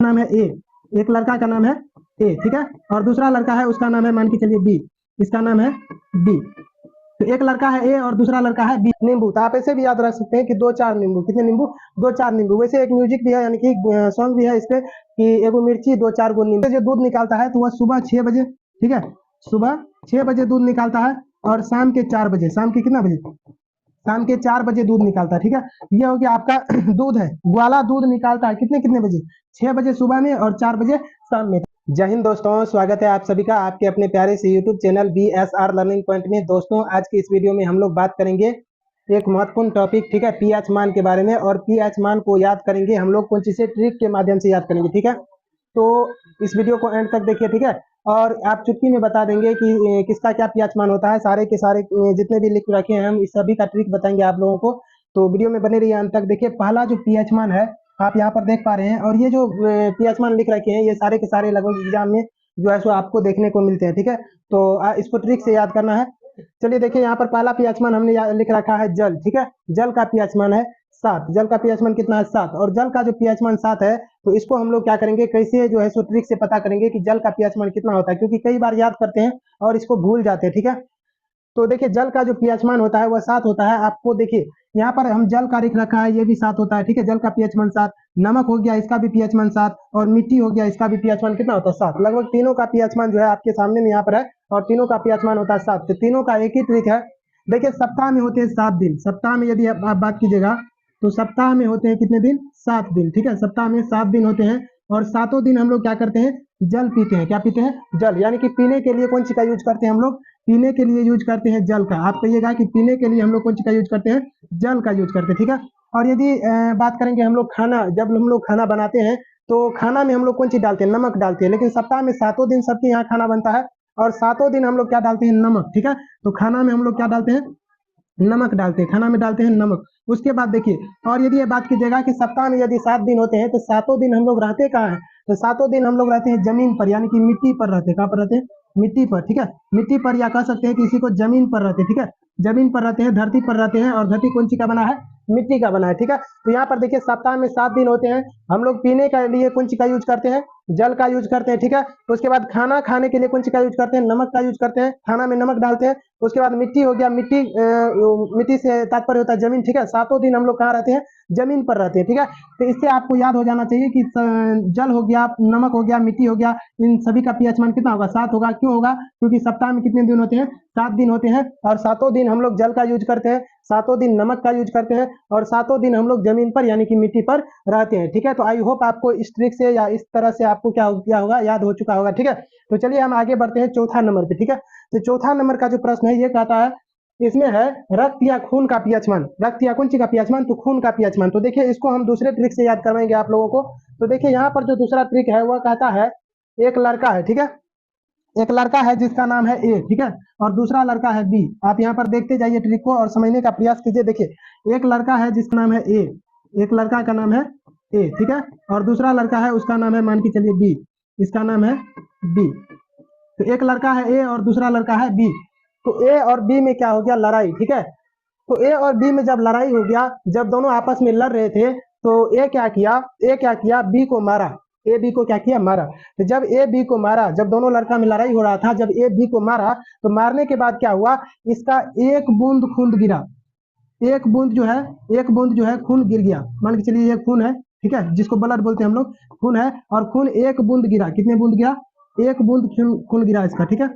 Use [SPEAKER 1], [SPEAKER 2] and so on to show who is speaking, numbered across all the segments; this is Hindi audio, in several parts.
[SPEAKER 1] नाम है ए, एक लड़का का नाम है ए, ठीक है, और दूसरा लड़का है उसका नाम है मान के चलिए बी, इसका नाम है बी। तो एक लड़का है ए और दूसरा लड़का है बी। नींबू, तो आप ऐसे भी याद रख सकते हैं कि दो चार नींबू, कितने नींबू, दो चार नींबू। वैसे एक म्यूजिक भी है, यानी कि सॉन्ग भी है इस पे कि एगो मिर्ची दो चार गो नींबू। जो दूध निकालता है तो वह सुबह 6 बजे, ठीक है, सुबह 6 बजे दूध निकालता है और शाम के 4 बजे, शाम के कितना बजे, शाम के 4 बजे दूध निकालता है, ठीक है। ये हो गया आपका दूध है, ग्वाला दूध निकालता है कितने कितने बजे, 6 बजे सुबह में और 4 बजे शाम में। जय हिंद दोस्तों, स्वागत है आप सभी का आपके अपने प्यारे से YouTube channel BSR learning point में। दोस्तों आज की इस वीडियो में हम लोग बात करेंगे एक महत्वपूर्ण टॉपिक, ठीक है, पीएच मान के बारे में। और पीएच मान को याद करेंगे हम लोग कौन सी से ट्रिक के माध्यम से याद करेंगे, ठीक है। तो इस वीडियो को एंड तक देखिए, ठीक है। और आप चुटकी में बता देंगे कि किसका क्या पीएच मान होता है, सारे के सारे जितने भी लिख रखे हैं हम इस सभी का ट्रिक बताएंगे आप लोगों को। तो वीडियो में बने रहिए अंत तक। देखिए पहला जो पीएच मान है आप यहाँ पर देख पा रहे हैं, और ये जो पीएच मान लिख रखे हैं ये सारे के सारे लगभग एग्जाम में जो है सो आपको देखने को मिलते हैं, ठीक है। तो इसको ट्रिक से याद करना है। चलिए देखिए यहाँ पर पहला पीएच मान हमने लिख रखा है जल, ठीक है। जल का पीएच मान है 7, जल का पीएच मान कितना है 7, और जल का जो पीएच मान 7 है तो इसको हम लोग क्या करेंगे, कैसे जो है सो ट्रिक से पता करेंगे कि जल का पीएच मान कितना होता है, क्योंकि कई बार याद करते हैं और इसको भूल जाते हैं, ठीक है। तो देखिए जल का जो पीएच मान होता है वह 7 होता है। आपको देखिए यहाँ पर हम जल का लिख रखा है, ये भी 7 होता है, ठीक है। जल का पीएच मान 7, नमक हो गया इसका भी पीएच मान 7, और मिट्टी हो गया इसका भी पीएच मान कितना होता है 7। लगभग तीनों का पीएच मान जो है आपके सामने में यहाँ पर है, और तीनों का पीएच मान होता है 7। तो तीनों का एक ही ट्रिक है। देखिए सप्ताह में होते हैं 7 दिन, सप्ताह में यदि आप बात कीजिएगा तो सप्ताह में होते हैं कितने दिन, 7 दिन, ठीक है। सप्ताह में 7 दिन होते हैं, और 7 दिन हम लोग क्या करते हैं, जल पीते हैं। क्या पीते हैं, जल, यानी कि पीने के लिए कौन सी का यूज करते हैं हम लोग, पीने के लिए यूज करते हैं जल का। आप कहिएगा कि पीने के लिए हम लोग कौन सी का यूज करते हैं, जल का यूज करते हैं, ठीक है। और यदि बात करेंगे हम लोग खाना, जब हम लोग खाना बनाते हैं तो खाना में हम लोग कौन सी डालते हैं, नमक डालते हैं। लेकिन सप्ताह में 7 दिन सबके यहाँ खाना बनता है, और 7 दिन हम लोग क्या डालते हैं, नमक, ठीक है। तो खाना में हम लोग क्या डालते हैं, नमक डालते हैं, खाना में डालते हैं नमक। उसके बाद देखिए, और यदि ये बात कीजिएगा कि सप्ताह में यदि 7 दिन होते हैं तो 7 दिन हम लोग रहते कहाँ हैं, तो 7 दिन हम लोग रहते हैं जमीन पर, यानी कि मिट्टी पर रहते हैं। कहाँ पर रहते हैं, मिट्टी पर, ठीक है। मिट्टी पर, या कह सकते हैं किसी को जमीन पर रहते हैं, ठीक है। जमीन पर रहते हैं, धरती पर रहते हैं, और धरती कौन सी का बना है, मिट्टी का बना है, ठीक है। तो यहाँ पर देखिए सप्ताह में 7 दिन होते हैं, हम लोग पीने के लिए कौन सी का यूज करते हैं, जल का यूज करते हैं, ठीक है। उसके बाद खाना खाने के लिए कौन सी का यूज करते हैं, नमक का यूज करते हैं, खाना में नमक डालते हैं। उसके बाद मिट्टी हो गया, मिट्टी मिट्टी से तात्पर्य होता है जमीन, ठीक है। 7 दिन हम लोग कहाँ रहते हैं, जमीन पर रहते हैं, ठीक है। तो इससे आपको याद हो जाना चाहिए कि जल हो गया, नमक हो गया, मिट्टी हो गया, इन सभी का पीएच मान कितना होगा, 7 होगा। क्यों होगा, क्योंकि सप्ताह में कितने दिन होते हैं, 7 दिन होते हैं, और 7 दिन हम लोग जल का यूज करते हैं, 7 दिन नमक का यूज करते हैं, और 7 दिन हम लोग जमीन पर यानी कि मिट्टी पर रहते हैं, ठीक है। तो आई होप आपको इस ट्रिक से या इस तरह से आपको क्या होगा, याद हो चुका होगा, ठीक है। तो चलिए हम आगे बढ़ते हैं चौथा नंबर पे, ठीक है। तो चौथा नंबर का जो प्रश्न है ये कहता है, इसमें है रक्त या खून का पीएच मान, रक्त या कौन सी का पीएच मान, तो खून का पीएच मान। तो देखिए इसको हम दूसरे ट्रिक से याद करवाएंगे आप लोगों को। तो देखिए यहाँ पर जो दूसरा ट्रिक है वह कहता है, एक लड़का है, ठीक है, एक लड़का है जिसका नाम है ए, ठीक है, और दूसरा लड़का है बी। आप यहाँ पर देखते जाइए ट्रिक को और समझने का प्रयास कीजिए। देखिए एक लड़का है जिसका नाम है ए, एक लड़का का नाम है ए, ठीक है, और दूसरा लड़का है उसका नाम है मान के चलिए बी, इसका नाम है बी। तो एक लड़का है ए और दूसरा लड़का है बी। तो ए और बी में क्या हो गया, लड़ाई, ठीक है। तो ए और बी में जब लड़ाई हो गया, जब दोनों आपस में लड़ रहे थे तो ए क्या किया, बी को मारा, ए बी को क्या किया, मारा। तो जब ए बी को मारा, जब दोनों लड़का में लड़ाई हो रहा था, जब ए बी को मारा तो मारने के बाद क्या हुआ, इसका एक बूंद खून गिरा, एक बूंद जो है, एक बूंद जो है खून गिर गया। मान के चलिए ये खून है, ठीक है, जिसको ब्लड बोलते हैं हम लोग, खून है, और खून एक बूंद गिरा। कितने बूंद गिरा, एक बूंद खून गिरा इसका, ठीक है,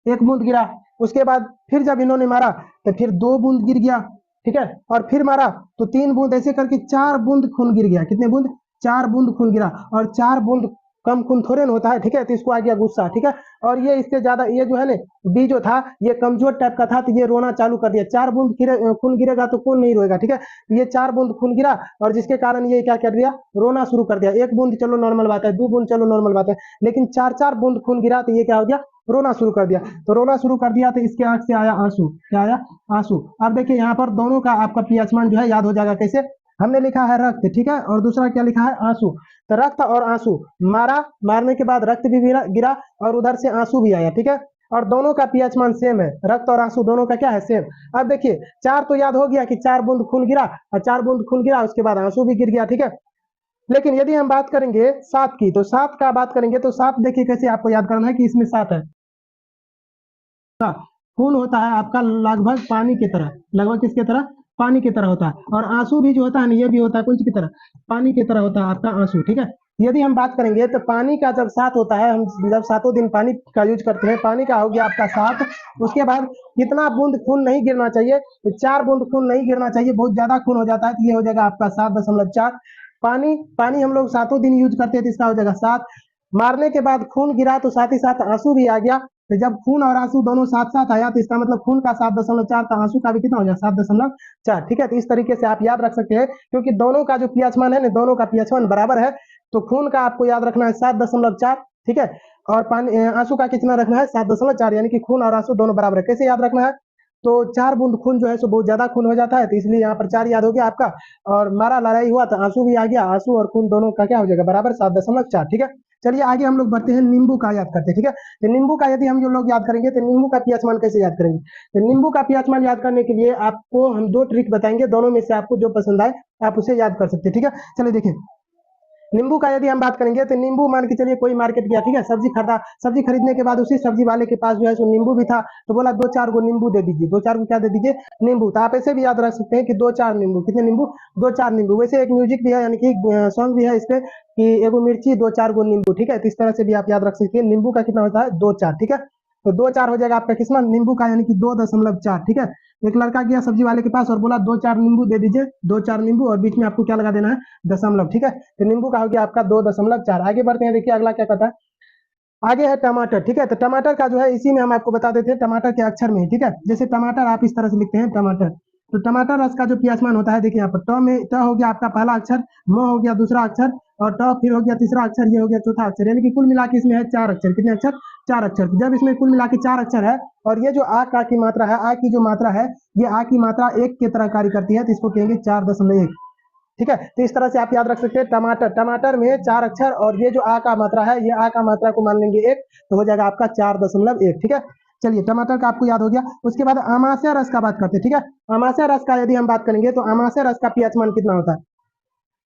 [SPEAKER 1] एक बूंद गिरा। उसके बाद फिर जब इन्होंने मारा तो फिर 2 बूंद गिर गया, ठीक है, और फिर मारा तो 3 बूंद, ऐसे करके 4 बूंद खून गिर गया। कितने बूंद, 4 बूंद खून गिरा, और 4 बूंद कम खून थोड़े ना होता है, ठीक है। तो इसको आ गया गुस्सा, ठीक है। और ये इससे ज्यादा, ये जो है ना बी जो था ये कमजोर टाइप का था, तो ये रोना चालू कर दिया। 4 बूंद खून गिरेगा तो कौन नहीं रोएगा, ठीक है। ये 4 बूंद खून गिरा, और जिसके कारण ये क्या कर दिया, रोना शुरू कर दिया। 1 बूंद चलो नॉर्मल बात है, 2 बूंद चलो नॉर्मल बात है, लेकिन 4 बूंद खून गिरा तो ये क्या हो गया, रोना शुरू कर दिया। तो रोना शुरू कर दिया तो इसके आंख से आया आंसू, क्या आया, आंसू। अब देखिए यहाँ पर दोनों का आपका पीएच मान जो है याद हो जाएगा कैसे। हमने लिखा है रक्त, ठीक है, और दूसरा क्या लिखा है, आंसू। तो रक्त और आंसू, मारा, मारने के बाद रक्त भी गिरा और उधर से आंसू भी आया, ठीक है। और दोनों का पीएच मान सेम है, रक्त और आंसू दोनों का क्या है, सेम। अब देखिए 4 तो याद हो गया कि 4 बूंद खून गिरा, और 4 बूंद खून गिरा उसके बाद आंसू भी गिर गया, ठीक है। लेकिन यदि हम बात करेंगे 7 की, तो 7 का बात करेंगे तो 7 देखिए कैसे आपको याद करना है कि इसमें 7 है। खून होता है आपका लगभग पानी की तरह, लगभग किसकी तरह? पानी की तरह होता है। और आंसू भी जो होता है ना, ये भी होता है कुछ की तरह, पानी की तरह होता है आपका आंसू, ठीक है। यदि हम बात करेंगे तो पानी का जब 7 होता है, हम जब सातों दिन पानी का यूज करते हैं, पानी का हो गया आपका 7। उसके बाद कितना बूंद खून नहीं गिरना चाहिए? तो 4 बूंद खून नहीं गिरना चाहिए, बहुत ज्यादा खून हो जाता है तो ये हो जाएगा आपका 7.4। पानी पानी हम लोग सातों दिन यूज करते हैं तो इसका हो जाएगा 7। मारने के बाद खून गिरा तो साथ ही साथ आंसू भी आ गया। तो जब खून और आंसू दोनों साथ साथ आया तो इसका मतलब खून का 7.4 था, आंसू का भी कितना हो जाए? 7.4, ठीक है। तो इस तरीके से आप याद रख सकते हैं, क्योंकि दोनों का जो पीएच मान है ना, दोनों का पीएच मान बराबर है। तो खून का आपको याद रखना है 7.4, ठीक है। और पानी आंसू का कितना रखना है? 7.4, यानी कि खून और आंसू दोनों बराबर है। कैसे याद रखना है? तो 4 बूंद खून जो है सो बहुत ज्यादा खून हो जाता है, तो इसलिए यहाँ पर 4 याद हो गया आपका। और मारा लड़ाई हुआ तो आंसू भी आ गया, आंसू और खून दोनों का क्या हो जाएगा? बराबर 7.4, ठीक है। चलिए आगे हम लोग बढ़ते हैं, नींबू का याद करते हैं, ठीक है। तो नींबू का यदि हम जो लोग याद करेंगे तो नींबू का पीएच मान कैसे याद करेंगे? तो नींबू का पीएच मान याद करने के लिए आपको हम 2 ट्रिक बताएंगे, दोनों में से आपको जो पसंद आए आप उसे याद कर सकते हैं, ठीक है। चलिए देखिए, नींबू का यदि हम बात करेंगे तो नींबू मान के चलिए कोई मार्केट गया, ठीक है, सब्जी खरीदा, सब्जी खरीदने के बाद उसी सब्जी वाले के पास जो है सो नींबू भी था, तो बोला 2-4 गो नींबू दे दीजिए, 2-4 को क्या दे दीजिए? नींबू। तो आप ऐसे भी याद रख सकते हैं कि 2-4 नींबू, कितने नींबू? 2-4 नींबू। वैसे एक म्यूजिक भी है, यानी कि सॉन्ग भी है इस पे कि एगो मिर्ची 2-4 गो नींबू, ठीक है। तो इस तरह से भी आप याद रख सकते हैं, नींबू का कितना होता है? 2-4, ठीक है। तो 2-4 हो जाएगा आपका किस्मत नींबू का, यानी कि 2.4, ठीक है। एक लड़का गया सब्जी वाले के पास और बोला 2-4 नींबू दे दीजिए, 2-4 नींबू, और बीच में आपको क्या लगा देना है? दशमलव, ठीक है। तो नींबू का हो गया आपका 2.4। आगे बढ़ते हैं, देखिए अगला क्या कहता है। आगे है टमाटर, ठीक है। तो टमाटर का जो है इसी में हम आपको बता देते हैं, टमाटर के अक्षर में, ठीक है। जैसे टमाटर आप इस तरह से लिखते हैं टमाटर, तो टमाटर रस का जो पियासमान होता है, देखिए यहाँ पर ट में ट हो गया आपका पहला अक्षर, म हो गया दूसरा अक्षर, और ट फिर हो गया तीसरा अक्षर, ये हो गया चौथा अक्षर, यानी कि कुल मिला के इसमें है 4 अक्षर। कितने अक्षर? 4 अक्षर। जब इसमें कुल मिला के 4 अक्षर है, और ये जो आ का की मात्रा है, आ की जो मात्रा है, ये आ की मात्रा 1 की तरह कार्य करती है, तो इसको कहेंगे 4.1, ठीक है। तो इस तरह से आप याद रख सकते हैं टमाटर, टमाटर में 4 अक्षर, और ये जो आ का मात्रा है, ये आ का मात्रा को मान लेंगे 1, तो हो जाएगा आपका 4.1, ठीक है। चलिए टमाटर का आपको याद हो गया। उसके बाद अमाशय रस का बात करते हैं, ठीक है। अमाशय रस का यदि हम बात करेंगे तो अमाशय रस का पीएच मान कितना होता है?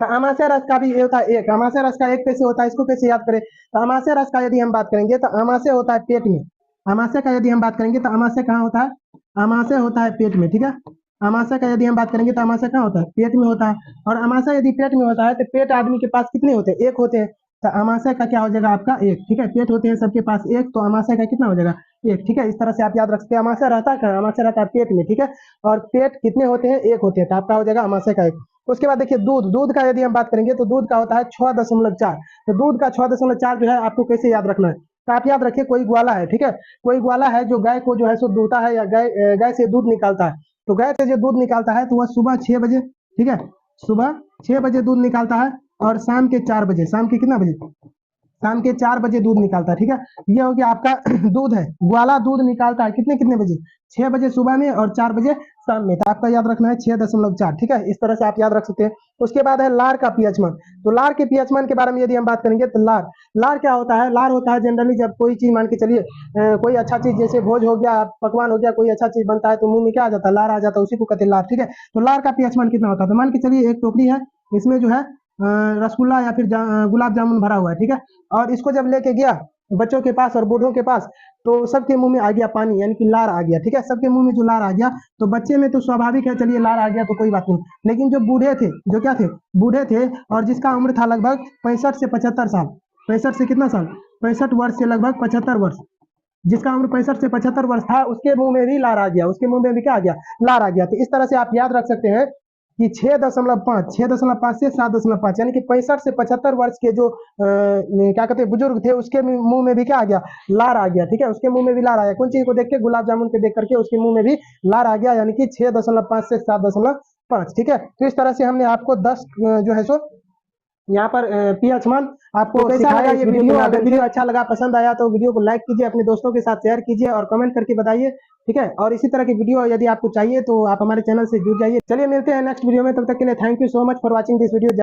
[SPEAKER 1] तो अमाशय रस का भी ये होता है 1। अमाशय रस का 1 कैसे होता है, इसको कैसे याद करें? तो अमाशय रस का यदि हम बात करेंगे तो अमाशय होता है पेट में। अमाशय का यदि हम बात करेंगे तो अमाशय कहाँ होता है? अमाशय होता है पेट में, ठीक है। अमाशय का यदि हम बात करेंगे तो अमाशय कहाँ होता है? पेट में होता है। और अमाशय यदि पेट में होता है तो पेट आदमी के पास कितने होते हैं? 1 होते हैं। तो अमाशय का क्या हो जाएगा आपका? 1, ठीक है। पेट होते हैं सबके पास 1, तो अमाशय का कितना हो जाएगा? 1, ठीक है। इस तरह से आप याद रख सकते हैं। अमाशय रहता है कहाँ? अमाशय रहता है पेट में, ठीक है। और पेट कितने होते हैं? 1 होते हैं, तो आपका हो जाएगा अमाशय का 1। उसके बाद देखिए दूध, दूध का यदि हम बात करेंगे तो दूध का होता है 6.4। तो दूध का 6.4 जो है आपको कैसे याद रखना है? तो आप याद रखिए, कोई ग्वाला है, ठीक है, कोई ग्वाला है जो गाय को जो है सो दूहता है, या गाय से दूध निकालता है। तो गाय से जो दूध निकालता है तो वह सुबह 6 बजे, ठीक है, सुबह 6 बजे दूध निकालता है, और शाम के 4 बजे, शाम के कितना बजे? शाम के 4 बजे दूध निकालता है, ठीक है। ये हो गया आपका दूध है, ग्वाला दूध निकालता है कितने कितने बजे? 6 बजे सुबह में, और 4 बजे शाम में। तो आपका याद रखना है 6.4, ठीक है। इस तरह से आप याद रख सकते हैं। उसके बाद है लार का पीएच मान। तो लार के पीएच मान के बारे में यदि हम बात करेंगे तो लार, लार क्या होता है? लार होता है जनरली जब कोई चीज मान के चलिए, कोई अच्छा चीज जैसे भोज हो गया, पकवान हो गया, कोई अच्छा चीज बनता है तो मुंह में क्या आ जाता है? लार आ जाता है, उसी को कहते हैं लार, ठीक है। तो लार का पीएच मान कितना होता है? तो मान के चलिए एक टोकरी है, इसमें जो है रसगुल्ला या फिर गुलाब जामुन भरा हुआ है, ठीक है। और इसको जब लेके गया बच्चों के पास और बूढ़ों के पास, तो सबके मुंह में आ गया पानी, यानी कि लार आ गया, ठीक है। सबके मुंह में जो लार आ गया, तो बच्चे में तो स्वाभाविक है, चलिए लार आ गया तो कोई बात नहीं। लेकिन जो बूढ़े थे, जो क्या थे? बूढ़े थे, और जिसका उम्र था लगभग 65 से 75 साल, 65 से कितना साल? 65 वर्ष से लगभग 75 वर्ष, जिसका उम्र 65 से 75 वर्ष था, उसके मुंह में भी लार आ गया, उसके मुंह में भी क्या आ गया? लार आ गया। तो इस तरह से आप याद रख सकते हैं कि 6.5, 6.5 से 7.5, यानी कि 65 से 75 वर्ष के जो क्या कहते हैं बुजुर्ग थे, उसके मुंह में भी क्या आ गया? लार आ गया, ठीक है। उसके मुंह में भी लार आया, कौन चीज को देख के? गुलाब जामुन को देख करके उसके मुंह में भी लार आ गया, यानी कि 6.5 से 7.5, ठीक है। तो इस तरह से हमने आपको 10 जो है सो यहाँ पर पीएच मान आपको तो कैसा लगा ये वीडियो? अगर वीडियो अच्छा लगा, पसंद आया, तो वीडियो को लाइक कीजिए, अपने दोस्तों के साथ शेयर कीजिए, और कमेंट करके बताइए, ठीक है। और इसी तरह की वीडियो यदि आपको चाहिए तो आप हमारे चैनल से जुड़ जाइए। चलिए मिलते हैं नेक्स्ट वीडियो में, तब तक के लिए thank you so much for watching this video.